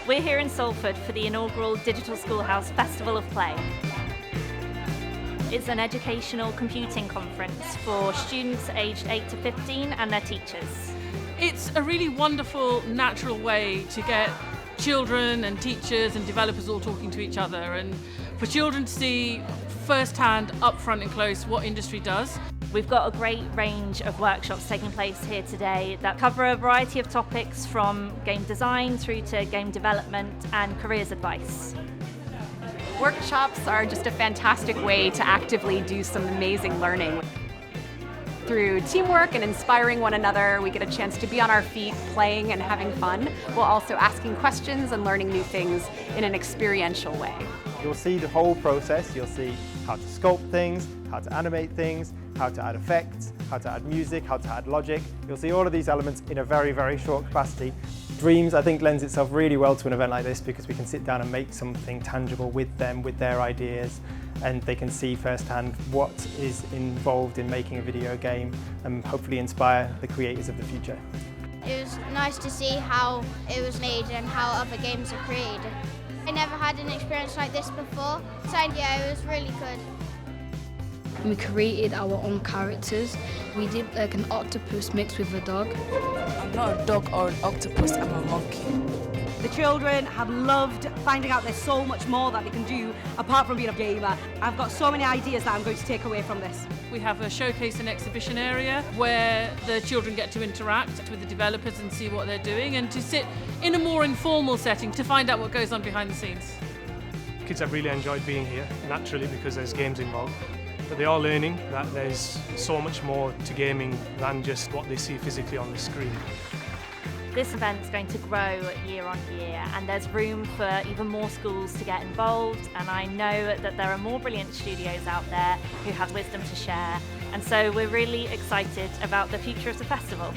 We're here in Salford for the inaugural Digital Schoolhouse Festival of Play. It's an educational computing conference for students aged 8 to 15 and their teachers. It's a really wonderful, natural way to get children and teachers and developers all talking to each other, and for children to see firsthand, up front and close, what industry does. We've got a great range of workshops taking place here today that cover a variety of topics from game design through to game development and careers advice. Workshops are just a fantastic way to actively do some amazing learning. Through teamwork and inspiring one another, we get a chance to be on our feet, playing and having fun, while also asking questions and learning new things in an experiential way. You'll see the whole process. You'll see how to sculpt things, how to animate things, how to add effects, how to add music, how to add logic. You'll see all of these elements in a very, very short capacity. Dreams, I think, lends itself really well to an event like this because we can sit down and make something tangible with them, with their ideas, and they can see firsthand what is involved in making a video game and hopefully inspire the creators of the future. It was nice to see how it was made and how other games are created. I never had an experience like this before, so yeah, it was really good. We created our own characters. We did like an octopus mixed with a dog. I'm not a dog or an octopus, I'm a monkey. The children have loved finding out there's so much more that they can do apart from being a gamer. I've got so many ideas that I'm going to take away from this. We have a showcase and exhibition area where the children get to interact with the developers and see what they're doing, and to sit in a more informal setting to find out what goes on behind the scenes. Kids have really enjoyed being here, naturally, because there's games involved. But they are learning that there's so much more to gaming than just what they see physically on the screen. This event is going to grow year on year, and there's room for even more schools to get involved, and I know that there are more brilliant studios out there who have wisdom to share, and so we're really excited about the future of the festival.